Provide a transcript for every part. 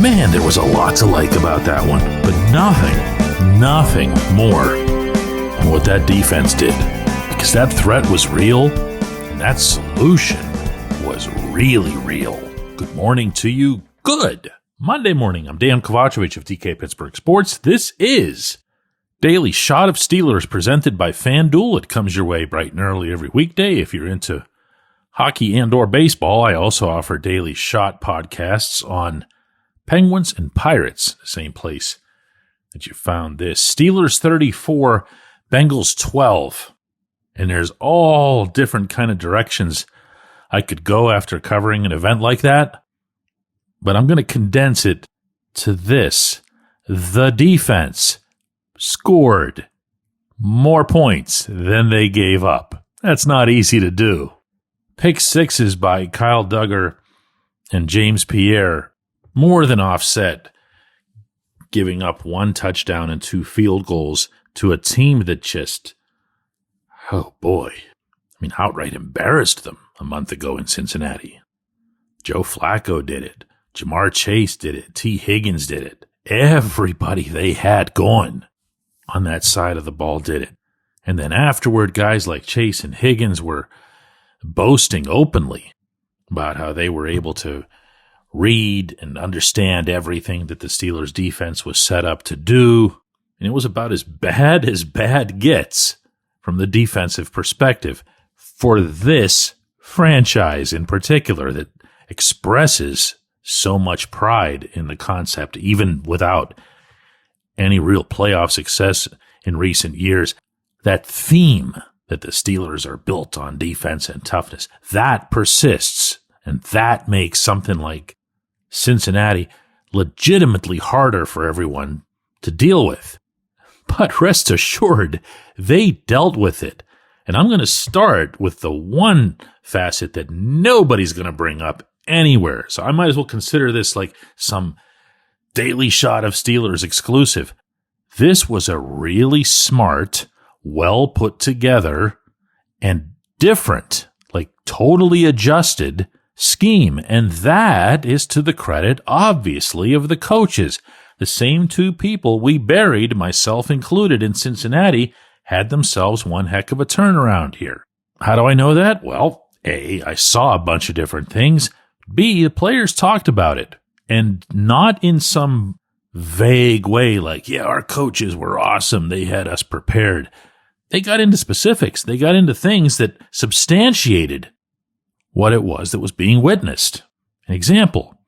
Man, there was a lot to like about that one, but nothing more than what that defense did. Because that threat was real, and that solution was really real. Good morning to you. Good Monday morning. I'm Dejan Kovacevic of DK Pittsburgh Sports. This is Daily Shot of Steelers presented by FanDuel. It comes your way bright and early every weekday. If you're into hockey and or baseball, I also offer Daily Shot podcasts on Penguins and Pirates, the same place that you found this. Steelers 34, Bengals 12. And there's all different kind of directions I could go after covering an event like that. But I'm going to condense it to this. The defense scored more points than they gave up. That's not easy to do. Pick sixes by Kyle Duggar and James Pierre more than offset giving up one touchdown and 2 field goals to a team that just, oh boy, outright embarrassed them a month ago in Cincinnati. Joe Flacco did it. Jamar Chase did it. T. Higgins did it. Everybody they had going on that side of the ball did it. And then afterward, guys like Chase and Higgins were boasting openly about how they were able to read and understand everything that the Steelers defense was set up to do. And it was about as bad gets from the defensive perspective for this franchise in particular that expresses so much pride in the concept, even without any real playoff success in recent years. That theme that the Steelers are built on defense and toughness, that persists, and that makes something like Cincinnati legitimately harder for everyone to deal with. But rest assured, they dealt with it. And I'm going to start with the one facet that nobody's going to bring up anywhere. So I might as well consider this like some Daily Shot of Steelers exclusive. This was a really smart, well put together, and different, like totally adjusted scheme. And that is to the credit, obviously, of the coaches. The same 2 people we buried, myself included, in Cincinnati, had themselves one heck of a turnaround here. How do I know that? Well, A, I saw a bunch of different things. B, the players talked about it. And not in some vague way like, yeah, our coaches were awesome. They had us prepared. They got into specifics. They got into things that substantiated what it was that was being witnessed. An example,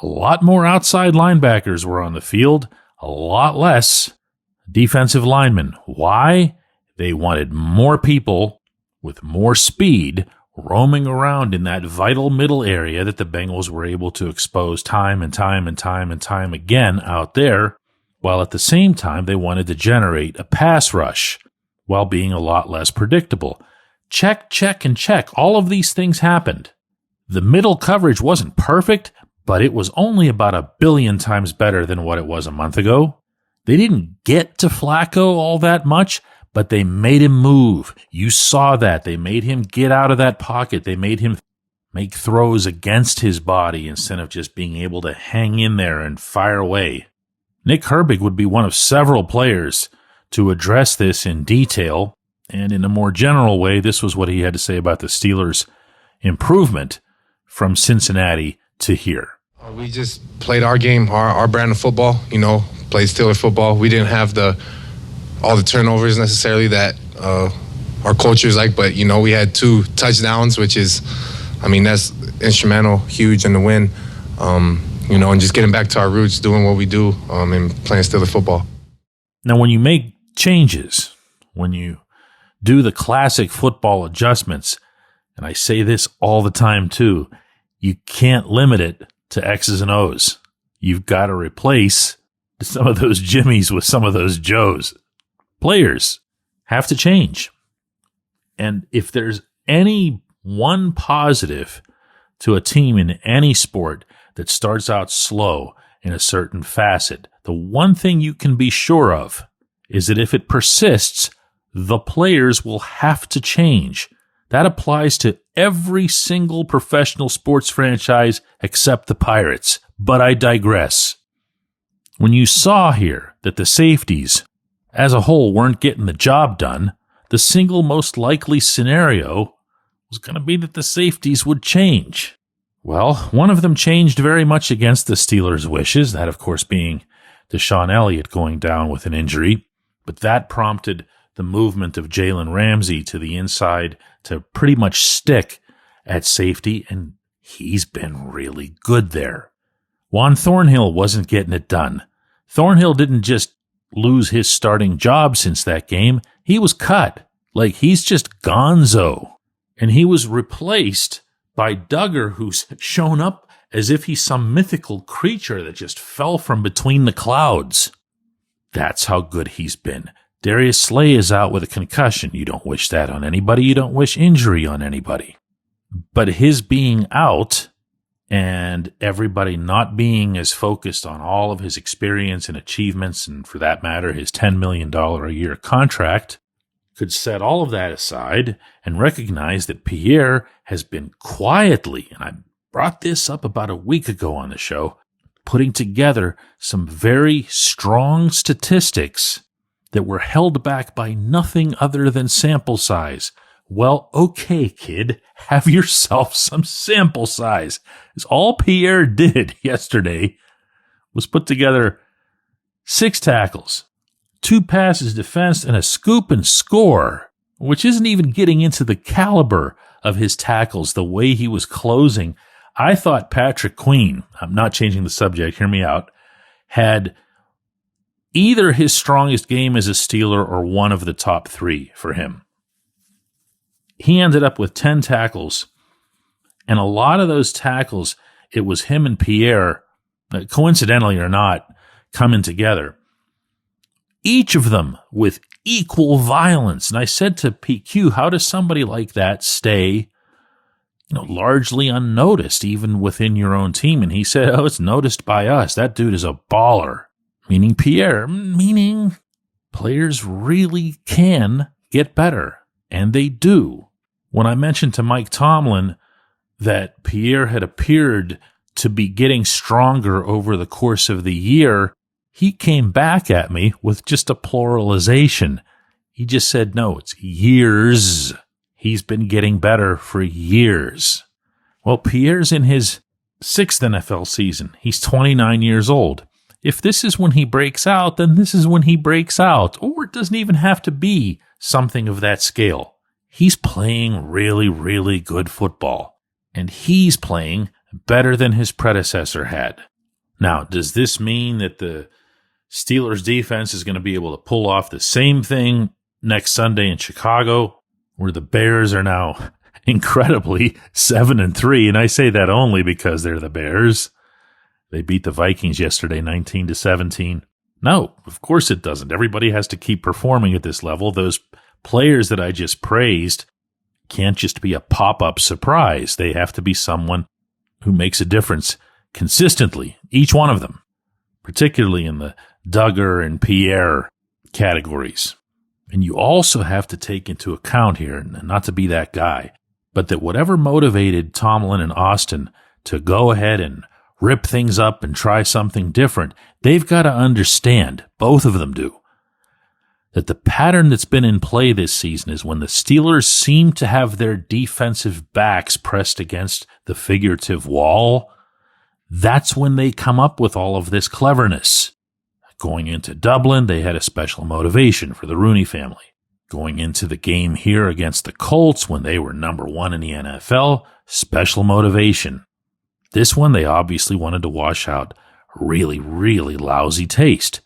a lot more outside linebackers were on the field, a lot less defensive linemen. Why? They wanted more people with more speed roaming around in that vital middle area that the Bengals were able to expose time and time again out there, while at the same time they wanted to generate a pass rush while being a lot less predictable. Check, and check. All of these things happened. The middle coverage wasn't perfect, but it was only about 1 billion times better than what it was a month ago. They didn't get to Flacco all that much, but they made him move. You saw that. They made him get out of that pocket. They made him make throws against his body instead of just being able to hang in there and fire away. Nick Herbig would be one of several players to address this in detail. And in a more general way, this was what he had to say about the Steelers' improvement from Cincinnati to here. We just played our game, our brand of football, played Steelers football. We didn't have all the turnovers necessarily that our culture's like, but, we had 2 touchdowns, which is, that's instrumental, huge in the win, and just getting back to our roots, doing what we do and playing Steelers football. Now, when you make changes, when you do the classic football adjustments, and I say this all the time too, you can't limit it to X's and O's. You've got to replace some of those Jimmies with some of those Joes. Players have to change. And if there's any one positive to a team in any sport that starts out slow in a certain facet, the one thing you can be sure of is that if it persists, the players will have to change. That applies to every single professional sports franchise except the Pirates. But I digress. When you saw here that the safeties as a whole weren't getting the job done, the single most likely scenario was going to be that the safeties would change. Well, one of them changed very much against the Steelers' wishes, that of course being Deshaun Elliott going down with an injury, but that prompted the movement of Jalen Ramsey to the inside to pretty much stick at safety, and he's been really good there. Juan Thornhill wasn't getting it done. Thornhill didn't just lose his starting job since that game. He was cut. Like, he's just gonzo. And he was replaced by Duggar, who's shown up as if he's some mythical creature that just fell from between the clouds. That's how good he's been. Darius Slay is out with a concussion. You don't wish that on anybody. You don't wish injury on anybody. But his being out and everybody not being as focused on all of his experience and achievements, and for that matter, his $10 million a year contract, could set all of that aside and recognize that Pierre has been quietly, and I brought this up about a week ago on the show, putting together some very strong statistics that were held back by nothing other than sample size. Well, okay, kid, have yourself some sample size. Because all Pierre did yesterday was put together 6 tackles, 2 passes defensed, and a scoop and score, which isn't even getting into the caliber of his tackles, the way he was closing. I thought Patrick Queen, I'm not changing the subject, hear me out, had either his strongest game as a Steeler or one of the top 3 for him. He ended up with 10 tackles, and a lot of those tackles, it was him and Pierre, coincidentally or not, coming together. Each of them with equal violence. And I said to PQ, how does somebody like that stay, largely unnoticed, even within your own team? And he said, it's noticed by us. That dude is a baller. Meaning Pierre, meaning players really can get better. And they do. When I mentioned to Mike Tomlin that Pierre had appeared to be getting stronger over the course of the year, he came back at me with just a pluralization. He just said, no, it's years. He's been getting better for years. Well, Pierre's in his 6th NFL season. He's 29 years old. If this is when he breaks out, then this is when he breaks out. Or it doesn't even have to be something of that scale. He's playing really, really good football. And he's playing better than his predecessor had. Now, does this mean that the Steelers defense is going to be able to pull off the same thing next Sunday in Chicago, where the Bears are now incredibly 7-3? And I say that only because they're the Bears. They beat the Vikings yesterday 19-17. No, of course it doesn't. Everybody has to keep performing at this level. Those players that I just praised can't just be a pop-up surprise. They have to be someone who makes a difference consistently, each one of them, particularly in the Duggar and Pierre categories. And you also have to take into account here, and not to be that guy, but that whatever motivated Tomlin and Austin to go ahead and rip things up and try something different, they've got to understand, both of them do, that the pattern that's been in play this season is when the Steelers seem to have their defensive backs pressed against the figurative wall, that's when they come up with all of this cleverness. Going into Dublin, they had a special motivation for the Rooney family. Going into the game here against the Colts when they were number 1 in the NFL, special motivation. This one, they obviously wanted to wash out really, really lousy taste.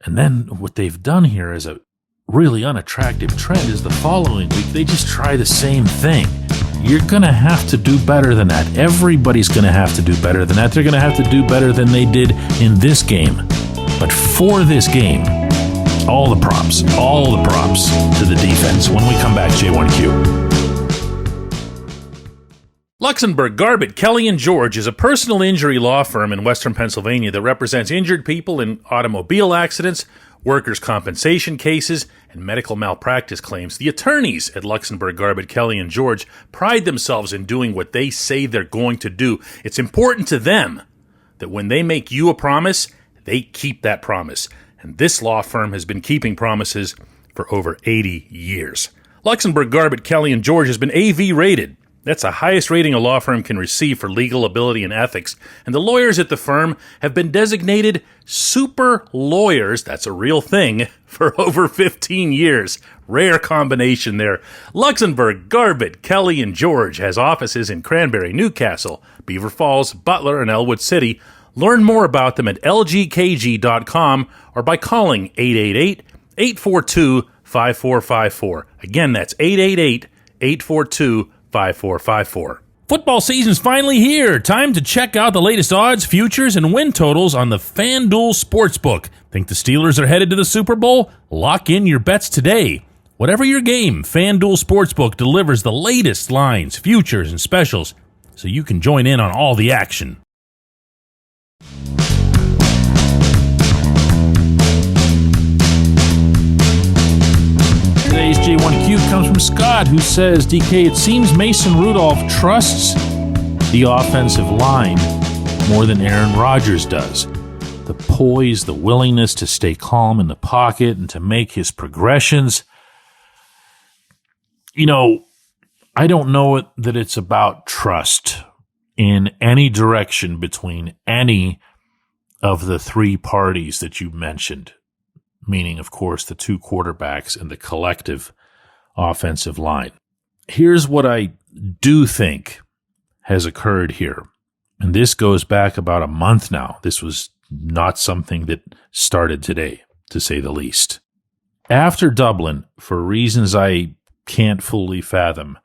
And then what they've done here is a really unattractive trend is the following week, they just try the same thing. You're going to have to do better than that. Everybody's going to have to do better than that. They're going to have to do better than they did in this game. But for this game, all the props to the defense. When we come back, J1Q. Luxembourg, Garbett, Kelly & George is a personal injury law firm in Western Pennsylvania that represents injured people in automobile accidents, workers' compensation cases, and medical malpractice claims. The attorneys at Luxembourg, Garbett, Kelly & George pride themselves in doing what they say they're going to do. It's important to them that when they make you a promise, they keep that promise. And this law firm has been keeping promises for over 80 years. Luxenberg, Garbett, Kelly & George has been AV rated. That's the highest rating a law firm can receive for legal ability and ethics. And the lawyers at the firm have been designated super lawyers, that's a real thing, for over 15 years. Rare combination there. Luxenberg, Garbett, Kelly & George has offices in Cranberry, Newcastle, Beaver Falls, Butler, and Elwood City. Learn more about them at lgkg.com or by calling 888-842-5454. Again, that's 888-842-5454. Football season's finally here. Time to check out the latest odds, futures, and win totals on the FanDuel Sportsbook. Think the Steelers are headed to the Super Bowl? Lock in your bets today. Whatever your game, FanDuel Sportsbook delivers the latest lines, futures, and specials so you can join in on all the action. Today's J1Q comes from Scott, who says, DK, it seems Mason Rudolph trusts the offensive line more than Aaron Rodgers does. The poise, the willingness to stay calm in the pocket and to make his progressions. You know, I don't know that it's about trust in any direction between any of the three parties that you mentioned, meaning, of course, the two quarterbacks and the collective offensive line. Here's what I do think has occurred here, and this goes back about a month now. This was not something that started today, to say the least. After Dublin, for reasons I can't fully fathom,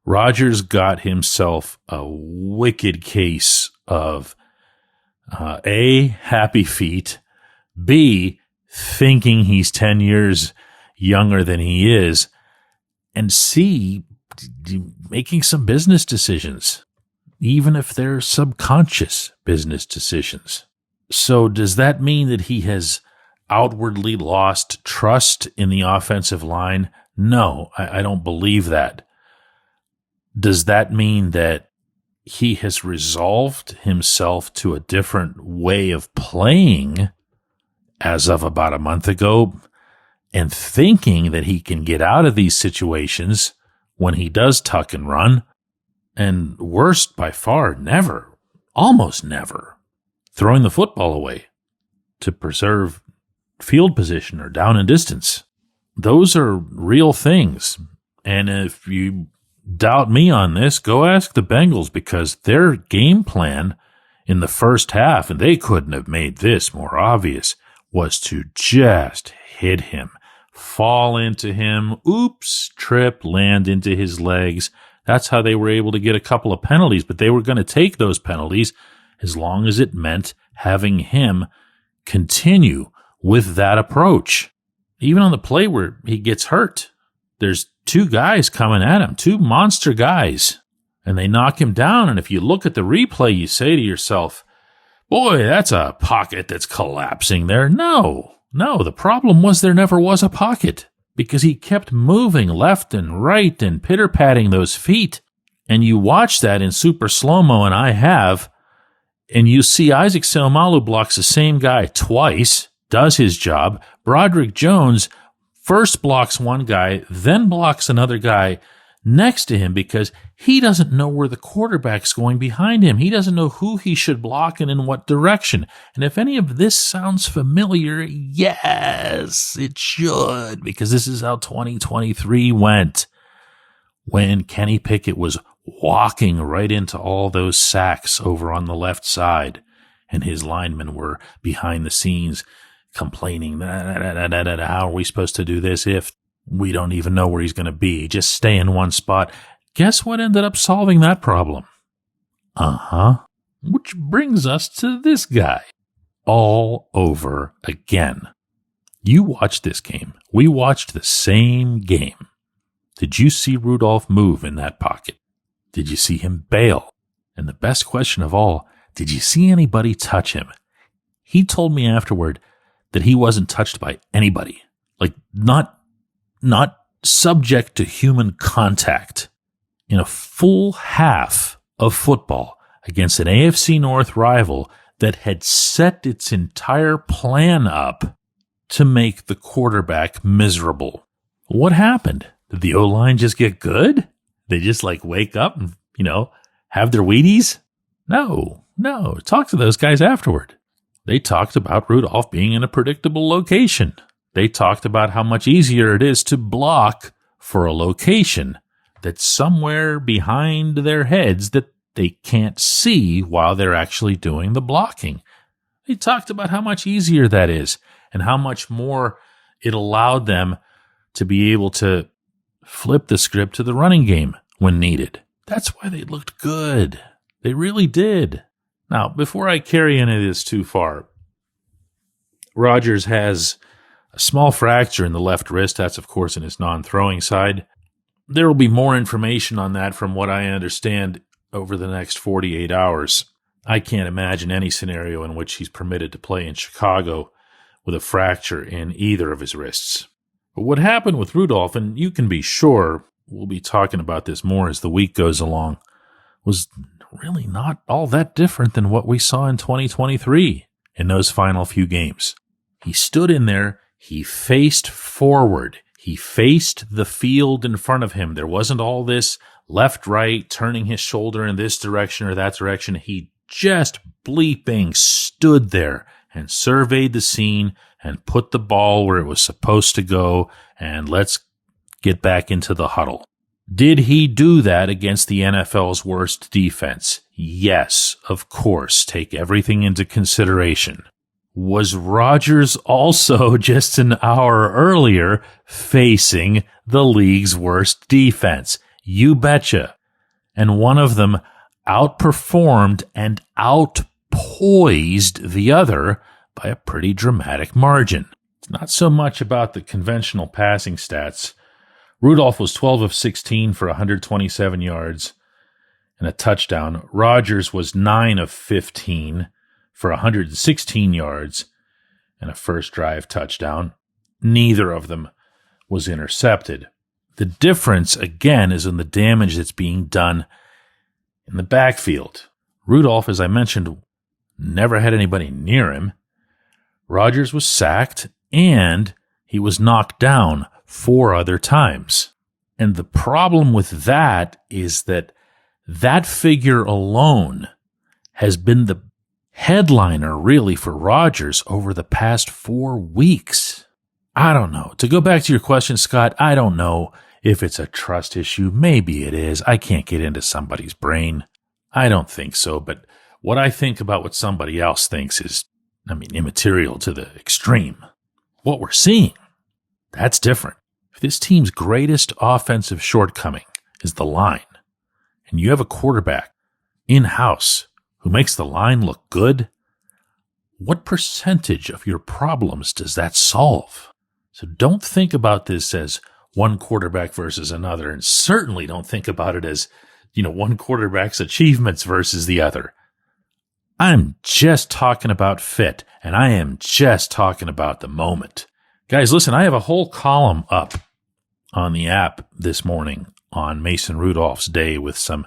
Rodgers got himself a wicked case of A, happy feet, B, thinking he's 10 years younger than he is, and C, making some business decisions, even if they're subconscious business decisions. So does that mean that he has outwardly lost trust in the offensive line? No, I don't believe that. Does that mean that he has resolved himself to a different way of playing as of about a month ago and thinking that he can get out of these situations when he does tuck and run? And worst by far, never, almost never, throwing the football away to preserve field position or down and distance. Those are real things. And if you doubt me on this, go ask the Bengals, because their game plan in the first half, and they couldn't have made this more obvious, was to just hit him, fall into him, oops, trip, land into his legs. That's how they were able to get a couple of penalties, but they were going to take those penalties as long as it meant having him continue with that approach. Even on the play where he gets hurt, there's two guys coming at him, two monster guys, and they knock him down. And if you look at the replay, you say to yourself, boy, that's a pocket that's collapsing there. No, the problem was there never was a pocket, because he kept moving left and right and pitter-patting those feet. And you watch that in super slow-mo, and I have, and you see Isaac Seumalo blocks the same guy twice, does his job. Broderick Jones first blocks one guy, then blocks another guy next to him because he doesn't know where the quarterback's going behind him. He doesn't know who he should block and in what direction. And if any of this sounds familiar, yes, it should, because this is how 2023 went, when Kenny Pickett was walking right into all those sacks over on the left side, and his linemen were behind the scenes complaining, how are we supposed to do this if we don't even know where he's going to be? Just stay in one spot. Guess what ended up solving that problem? Which brings us to this guy. All over again. You watched this game. We watched the same game. Did you see Rudolph move in that pocket? Did you see him bail? And the best question of all, did you see anybody touch him? He told me afterward that he wasn't touched by anybody. Like, not subject to human contact. In a full half of football against an AFC North rival that had set its entire plan up to make the quarterback miserable. What happened? Did the O-line just get good? They just wake up and, have their Wheaties? No. Talk to those guys afterward. They talked about Rudolph being in a predictable location. They talked about how much easier it is to block for a location that's somewhere behind their heads that they can't see while they're actually doing the blocking. They talked about how much easier that is and how much more it allowed them to be able to flip the script to the running game when needed. That's why they looked good. They really did. Now, before I carry any of this too far, Rodgers has a small fracture in the left wrist. That's, of course, in his non-throwing side. There will be more information on that from what I understand over the next 48 hours. I can't imagine any scenario in which he's permitted to play in Chicago with a fracture in either of his wrists. But what happened with Rudolph, and you can be sure we'll be talking about this more as the week goes along, was really not all that different than what we saw in 2023 in those final few games. He stood in there, he faced forward, he faced the field in front of him. There wasn't all this left, right, turning his shoulder in this direction or that direction. He just bleeping stood there and surveyed the scene and put the ball where it was supposed to go, and let's get back into the huddle. Did he do that against the NFL's worst defense? Yes, of course. Take everything into consideration. Was Rodgers also just an hour earlier facing the league's worst defense? You betcha. And one of them outperformed and outpoised the other by a pretty dramatic margin. It's not so much about the conventional passing stats. Rudolph was 12 of 16 for 127 yards and a touchdown. Rodgers was 9 of 15 for 116 yards and a first drive touchdown. Neither of them was intercepted. The difference, again, is in the damage that's being done in the backfield. Rudolph, as I mentioned, never had anybody near him. Rodgers was sacked, and he was knocked down 4 other times. And the problem with that is that figure alone has been the headliner, really, for Rodgers over the past 4 weeks. I don't know. To go back to your question, Scott, I don't know if it's a trust issue. Maybe it is. I can't get into somebody's brain. I don't think so. But what I think about what somebody else thinks is, immaterial to the extreme. What we're seeing, that's different. If this team's greatest offensive shortcoming is the line, and you have a quarterback in-house who makes the line look good, what percentage of your problems does that solve? So don't think about this as one quarterback versus another, and certainly don't think about it as, one quarterback's achievements versus the other. I'm just talking about fit, and I am just talking about the moment. Guys, listen, I have a whole column up on the app this morning on Mason Rudolph's day with some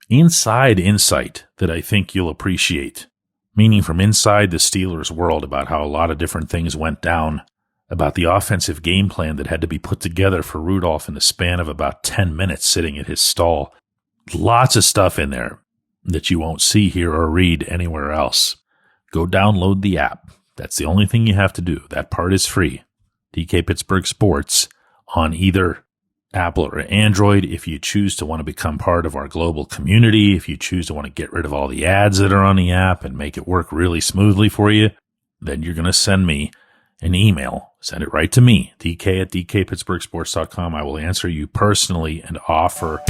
inside insight that I think you'll appreciate, meaning from inside the Steelers world about how a lot of different things went down, about the offensive game plan that had to be put together for Rudolph in the span of about 10 minutes sitting at his stall. Lots of stuff in there that you won't see here or read anywhere else. Go download the app. That's the only thing you have to do. That part is free. DK Pittsburgh Sports on either Apple or Android. If you choose to want to become part of our global community, if you choose to want to get rid of all the ads that are on the app and make it work really smoothly for you, then you're going to send me an email. Send it right to me, dk@dkpittsburghsports.com. I will answer you personally and offer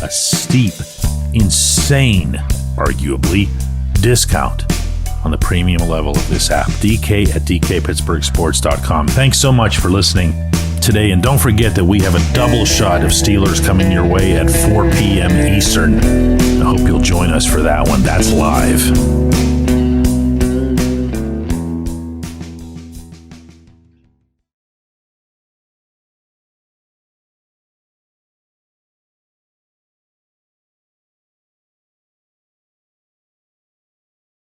a steep, insane, arguably, discount on the premium level of this app, dk@dkpittsburghsports.com. Thanks so much for listening today, and don't forget that we have a double shot of Steelers coming your way at 4 p.m. Eastern. I hope you'll join us for that one. That's live.